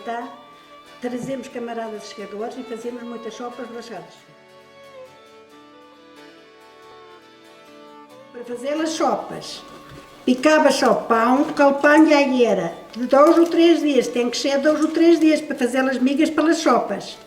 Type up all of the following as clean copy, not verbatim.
sexta, trazemos camaradas chegadores e fazemos muitas sopas lachadas. Para fazer as sopas, picava só pão, porque o pão já era de 2 ou 3 dias, tem que ser 2 ou 3 dias para fazer as migas para as sopas.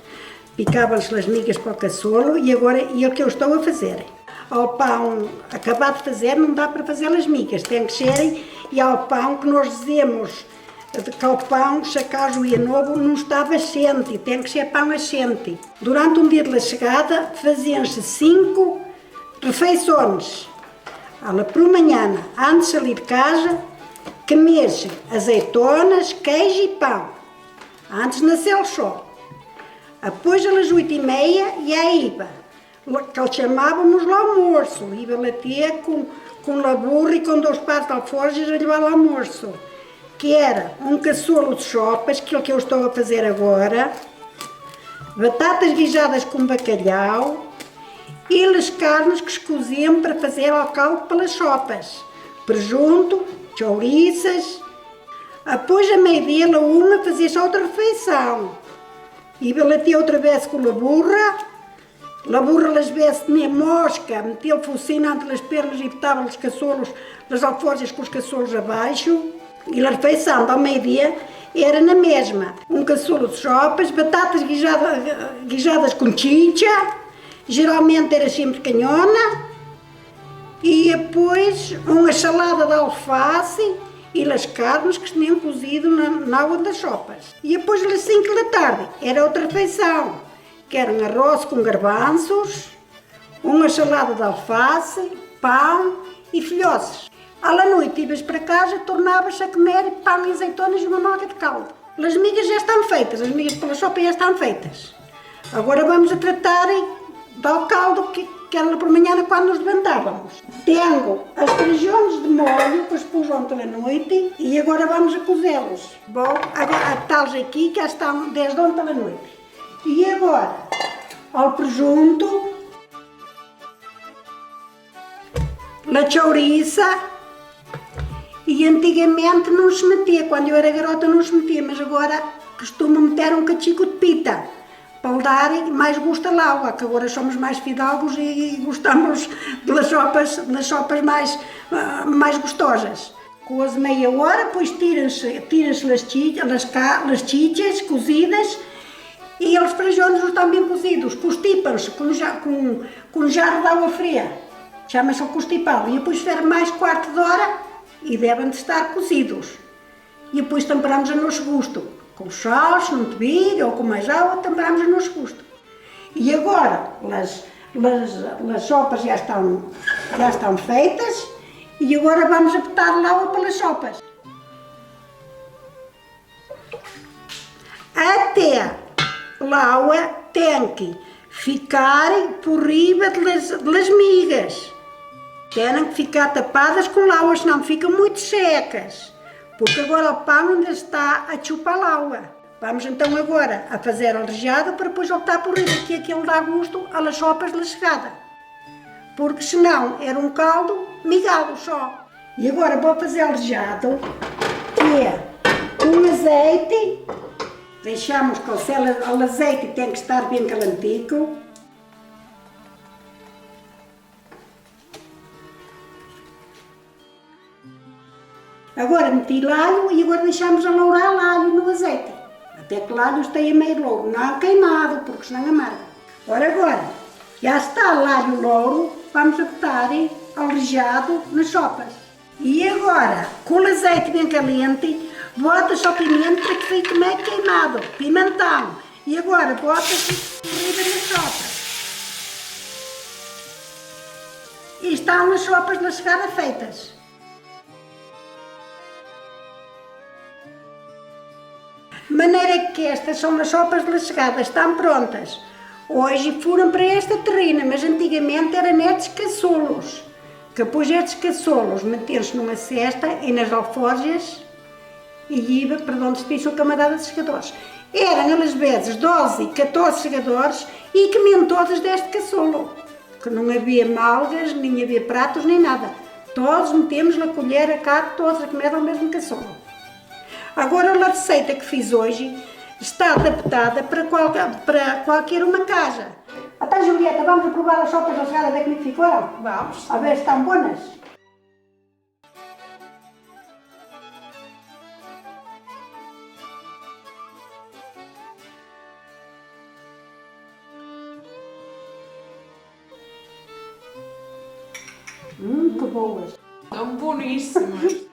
Picavam-se as migas para o caçolo e agora é o que eu estou a fazer. Ao pão acabado de fazer não dá para fazer as migas, tem que ser e ao pão que nós dizemos que o pão, se acaso ia novo, não estava assente, tem que ser pão assente. Durante um dia de chegada faziam-se 5 refeições. Por manhã, antes de sair de casa, comer-se azeitonas, queijo e pão, antes de nascer o sol. Depois, às 8h30, e a IVA, que chamávamos o almoço, IVA latia com laburra e com 2 pratos de alforjes a levar ao almoço, que era um caçolo de sopas, que é o que eu estou a fazer agora, batatas guisadas com bacalhau, e as carnes que se coziam para fazer ao caldo pelas sopas, presunto, chouriças. Após a meio-dia, a 1, fazia-se outra refeição. E batia outra vez com a burra às vezes tinha mosca, metia o focinho entre as pernas e botava os caçolos, as alforjas com os caçolos abaixo. E a refeição ao meio-dia era na mesma. Um caçolo de sopas, batatas guisadas com chicha, geralmente era sempre canhona, e depois uma salada de alface e as carnes que tinham cozido na água das sopas. E depois às 5 da tarde era outra refeição, que era um arroz com garbanços, uma salada de alface, pão e filhotes. À noite ibas para casa, tornavas a comer pão e azeitonas e uma malga de caldo. As migas já estão feitas, as migas pela sopa já estão feitas. Agora vamos a tratar do caldo que era por manhã quando nos levantávamos. Tenho as feijões de molho que os pus ontem à noite e agora vamos a cozê-los. Bom, agora tales aqui que já estão desde ontem à noite. E agora, ao presunto, a chouriça, e antigamente não se metia, quando eu era garota não se metia, mas agora costumo meter um cachico de pita, para lhe dar mais gosto à água, que agora somos mais fidalgos e gostamos das sopas mais gostosas. Coze meia hora, depois tiram-se as chichas cozidas e os feijões estão bem cozidos, constipam-se com jarro de água fria, chama-se o constipado, e depois espera mais 1/4 de hora e devem de estar cozidos. E depois temperamos a nosso gosto. Com sal, se não tiver, ou com mais água, temperamos a nosso gosto. E agora, as sopas já estão feitas e agora vamos a botar água pelas sopas. Até a água tem que ficar por riba das migas. Têm que ficar tapadas com água, senão ficam muito secas. Porque agora o pão ainda está a chupar a água. Vamos então agora a fazer o rejado para depois voltar por riba, que aquilo dá gosto às sopas da chegada. Porque senão era um caldo migado só. E agora vou fazer o rejado, que é com azeite. Deixamos que o azeite tem que estar bem calantico. Agora meti alho e agora deixamos alourar o alho no azeite. Até que o alho esteja meio louro, não queimado, porque senão amarga. Agora, já está o alho louro, vamos a botar ao rejado nas sopas. E agora, com o azeite bem caliente, bota-se o pimento para que fique meio queimado, pimentão. E agora bota-se corrida nas sopas. E estão as sopas da chegada feitas. De maneira que estas são as sopas de chegada, estão prontas. Hoje foram para esta terrina, mas antigamente eram nestes caçolos. Que depois estes caçolos metiam-se numa cesta e nas alforjas e iba para onde se são camaradas de chegadores. Eram às vezes 12, 14 chegadores e comiam todas deste caçolo. Que não havia malgas, nem havia pratos, nem nada. Todos metemos na colher, a cá, todos a comer ao mesmo caçolo. Agora a receita que fiz hoje está adaptada para qualquer uma casa. Então, Julieta, vamos provar as sopas rasgadas, ver como é que ficaram? Vamos. A ver se estão boas. Muito boas. São boníssimas.